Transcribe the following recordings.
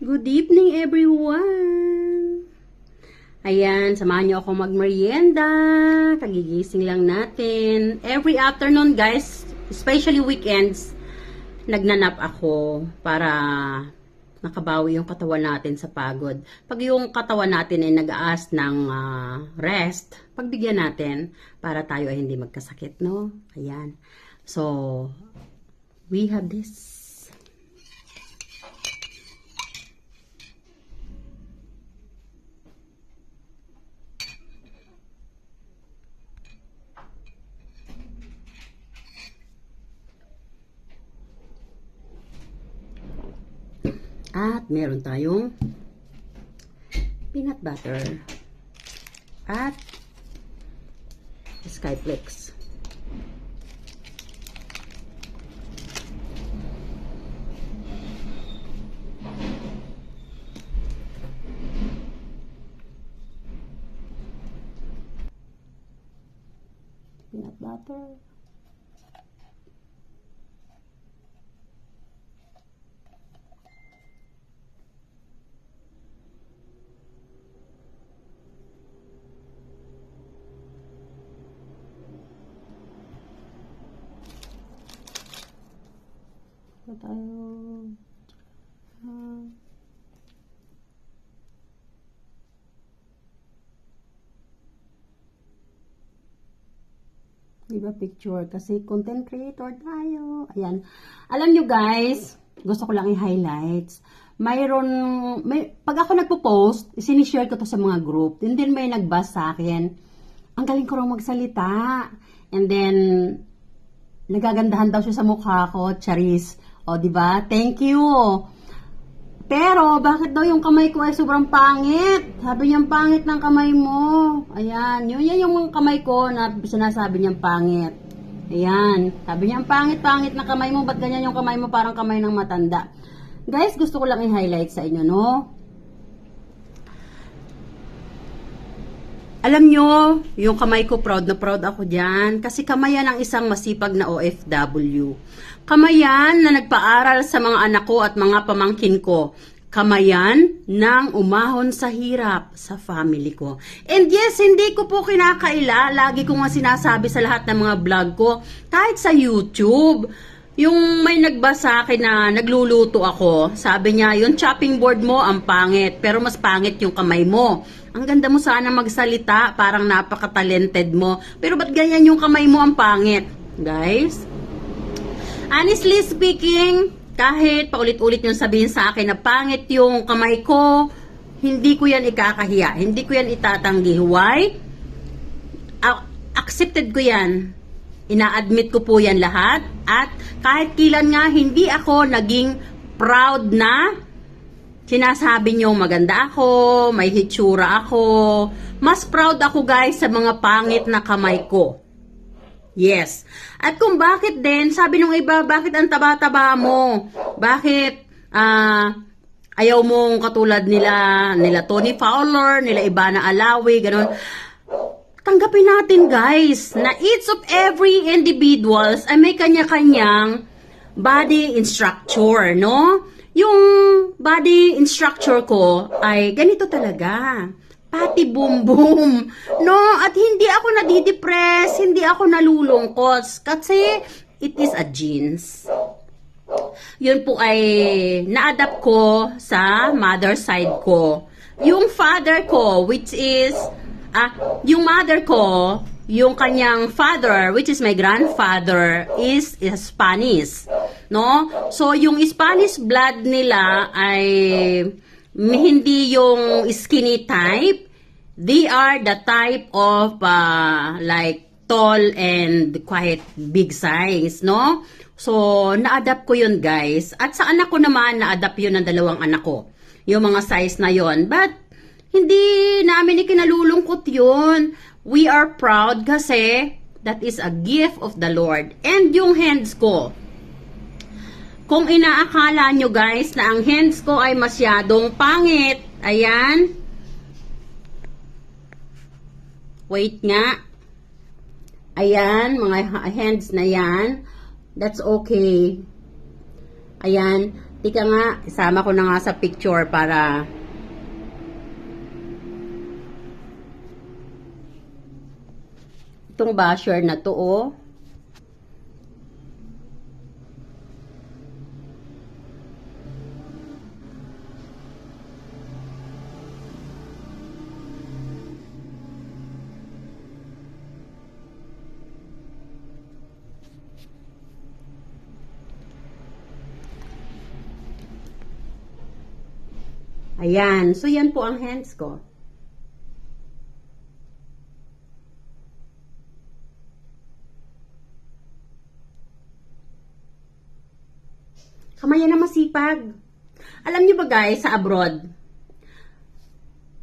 Good evening, everyone! Ayan, samahan niyo ako magmerienda. Kagigising lang natin. Every afternoon, guys, especially weekends, nagnanap ako para makabawi yung katawan natin sa pagod. Pag yung katawan natin ay nag-aas ng rest, pagbigyan natin para tayo ay hindi magkasakit, no? Ayan. So, we have this. At meron tayong peanut butter at Skyflex. Peanut butter. Tayo. Diba picture? Kasi content creator tayo. Ayan. Alam nyo guys, gusto ko lang i-highlights. Pag ako nagpo-post, sinishare ko to sa mga group. And then may nagbasa sa akin. Ang galing ko rin magsalita. And then, nagagandahan daw siya sa mukha ko. Charis. O, diba? Thank you. Pero, bakit daw yung kamay ko ay sobrang pangit? Sabi niya, pangit ng kamay mo. Ayan. Yan yung kamay ko na sinasabi niya, pangit. Ayan. Sabi niya, pangit-pangit na kamay mo. Ba't ganyan yung kamay mo? Parang kamay ng matanda. Guys, gusto ko lang i-highlight sa inyo, no? Alam nyo, yung kamay ko, proud na proud ako dyan. Kasi kamay yan ang isang masipag na OFW. Kamayan na nagpaaral sa mga anak ko at mga pamangkin ko. Kamayan ng umahon sa hirap sa family ko. And yes, hindi ko po kinakaila. Lagi ko nga sinasabi sa lahat ng mga vlog ko. Kahit sa YouTube. Yung may nagbasa akin na nagluluto ako. Sabi niya, yung chopping board mo ang pangit. Pero mas pangit yung kamay mo. Ang ganda mo sana magsalita. Parang napaka-talented mo. Pero ba't ganyan yung kamay mo ang pangit? Guys, honestly speaking, kahit paulit-ulit yung sabihin sa akin na pangit yung kamay ko, hindi ko yan ikakahiya. Hindi ko yan itatanggi. Why? Accepted ko yan. Ina-admit ko po yan lahat. At kahit kailan nga, hindi ako naging proud na sinasabi nyo maganda ako, may hitsura ako. Mas proud ako guys sa mga pangit na kamay ko. Yes. At kung bakit din, sabi nung iba, bakit ang taba-taba mo? Bakit ayaw mong katulad nila Tony Fowler, nila Ivana Alawi, ganun. Tanggapin natin guys, na each of every individuals ay may kanya-kanyang body structure, no? Yung body structure ko ay ganito talaga. Pati boom boom. No, at hindi ako nadidepress, hindi ako nalulungkot kasi it is a genes. Yun po ay na-adapt ko sa mother side ko. Yung father ko, which is yung mother ko, yung kanyang father, which is my grandfather, is Spanish. No? So yung Spanish blood nila ay hindi yung skinny type. They are the type of like tall and quite big size, no? So, na-adapt ko yun, guys. At sa anak ko naman, na-adapt yun ng dalawang anak ko. Yung mga size na yun. But, hindi namin ikinalulungkot yun. We are proud kasi that is a gift of the Lord. And yung hands ko, kung inaakala nyo guys na ang hands ko ay masyadong pangit, ayan. Wait nga. Ayan, mga hands na yan. That's okay. Ayan. Tika nga, isama ko na nga sa picture para itong basher na to, oh. Ayan. So, yan po ang hands ko. Kamayan na masipag. Alam niyo ba guys, sa abroad,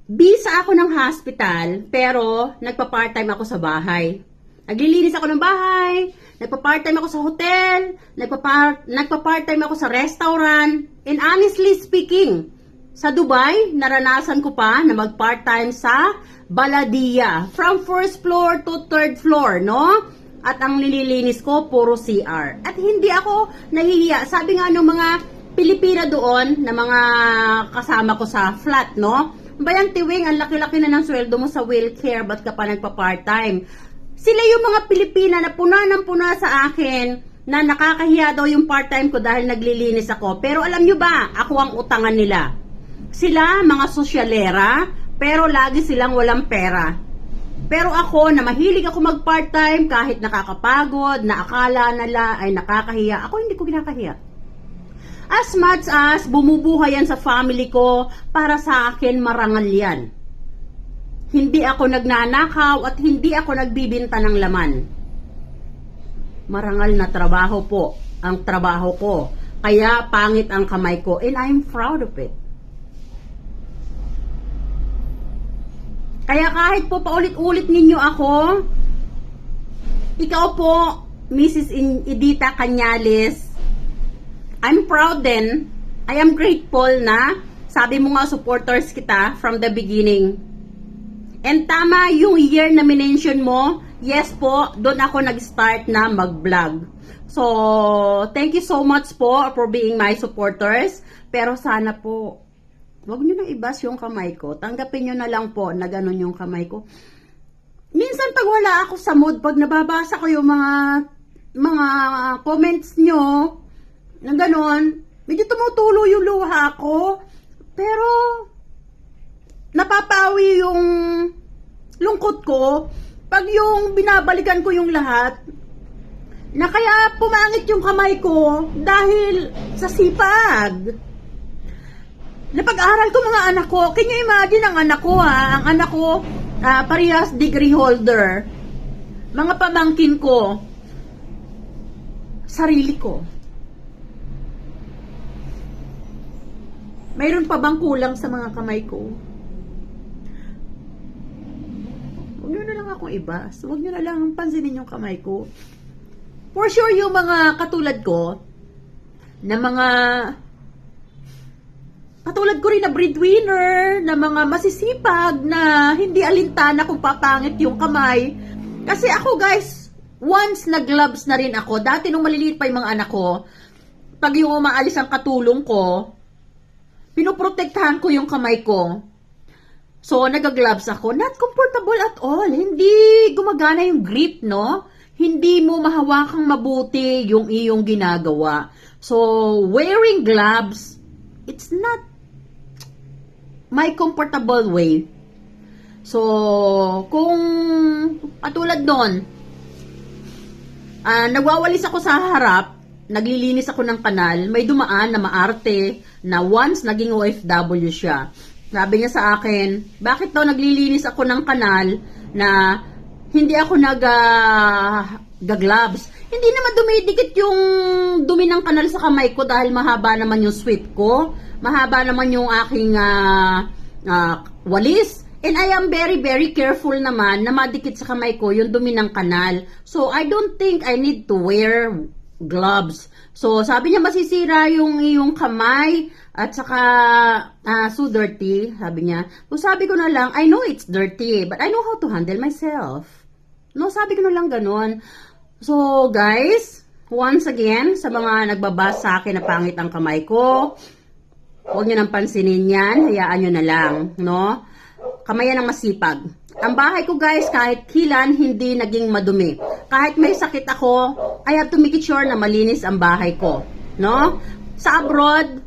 bisa ako ng hospital, pero nagpa-part-time ako sa bahay. Naglilinis ako ng bahay, nagpa-part-time ako sa hotel, nagpa-part-time ako sa restaurant, and honestly speaking, sa Dubai, naranasan ko pa na mag-part-time sa Baladia. From first floor to third floor, no? At ang nililinis ko, puro CR. At hindi ako nahihiya. Sabi nga ng mga Pilipina doon, na mga kasama ko sa flat, no? Bayan Tiwing, ang laki-laki na ng sweldo mo sa wheelchair, ba't ka pa nagpa-part-time? Sila yung mga Pilipina na puna ng puna sa akin, na nakakahiya daw yung part-time ko dahil naglilinis ako. Pero alam nyo ba, ako ang utangan nila. Sila, mga sosyalera, pero lagi silang walang pera. Pero ako, na mahilig ako mag-part-time, kahit nakakapagod, na akala nila ay nakakahiya, ako hindi ko kinakahiya. As much as bumubuhay yan sa family ko, para sa akin marangal yan. Hindi ako nagnanakaw at hindi ako nagbibinta ng laman. Marangal na trabaho po ang trabaho ko. Kaya pangit ang kamay ko, and I'm proud of it. Kaya kahit po paulit-ulit ninyo ako, ikaw po, Mrs. Edita Cañales, I'm proud din. I am grateful na sabi mo nga supporters kita from the beginning. And tama yung year na minention mo, yes po, doon ako nag-start na mag-vlog. So, thank you so much po for being my supporters. Pero sana po, wag nyo nang ibas yung kamay ko. Tanggapin nyo na lang po na ganun yung kamay ko. Minsan pag wala ako sa mood, pag nababasa ko yung mga comments nyo, na ganun, medyo tumutulo yung luha ko. Pero, napapawi yung lungkot ko pag yung binabalikan ko yung lahat, na kaya pumangit yung kamay ko dahil sa sipag. Napag-aral ko mga anak ko. Can you imagine ang anak ko ha? Ang anak ko, parehas degree holder. Mga pamangkin ko. Sarili ko. Mayroon pa bang kulang sa mga kamay ko? Huwag nyo na lang akong ibas. Huwag nyo na lang pansinin yung kamay ko. For sure, yung mga katulad ko, na mga katulad ko rin na breadwinner, na mga masisipag, na hindi alintana kung papangit yung kamay. Kasi ako guys, once nag-gloves na rin ako, dati nung maliliit pa yung mga anak ko, pag yung umaalis ang katulong ko, pinoprotektahan ko yung kamay ko. So, nag-gloves ako. Not comfortable at all. Hindi gumagana yung grip, no? Hindi mo mahawakang mabuti yung iyong ginagawa. So, wearing gloves, it's not my comfortable way. So, kung patulad doon, nagwawalis ako sa harap, naglilinis ako ng kanal, may dumaan na maarte na once naging OFW siya. Sabi niya sa akin, bakit daw naglilinis ako ng kanal na hindi ako nag-gloves? Hindi naman dumidikit yung dumi ng kanal sa kamay ko dahil mahaba naman yung sweep ko. Mahaba naman yung aking walis. And I am very, very careful naman na madikit sa kamay ko yung dumi ng kanal. So, I don't think I need to wear gloves. So, sabi niya masisira yung iyong kamay at saka so dirty, sabi niya. So, sabi ko na lang, I know it's dirty, but I know how to handle myself. No, sabi ko na lang ganon. So, guys, once again, sa mga nagbabasa sa akin na pangit ang kamay ko, huwag nyo nang pansinin yan, hayaan nyo na lang, no? Kamayan ng masipag. Ang bahay ko guys, kahit kilan, hindi naging madumi. Kahit may sakit ako, I have to make it sure na malinis ang bahay ko, no? Sa abroad,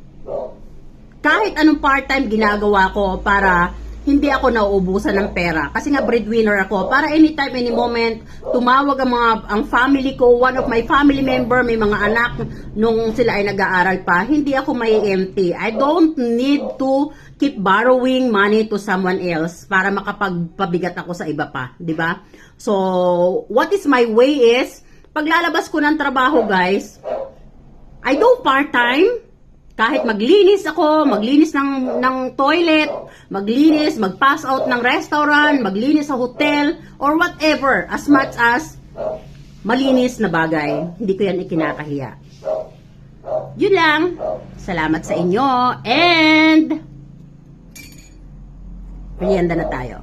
kahit anong part-time ginagawa ko para hindi ako nauubusan ng pera. Kasi nga breadwinner ako. Para anytime, any moment, tumawag ang family ko, one of my family member, may mga anak, nung sila ay nag-aaral pa, hindi ako may empty. I don't need to keep borrowing money to someone else para makapagpabigat ako sa iba pa. Di ba? So, what is my way is, paglalabas ko ng trabaho, guys, I do part-time. Kahit maglinis ako, maglinis ng toilet, maglinis, mag-pass out ng restaurant, maglinis sa hotel, or whatever, as much as malinis na bagay. Hindi ko yan ikinakahiya. Yun lang. Salamat sa inyo. And, merienda na tayo.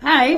Hi.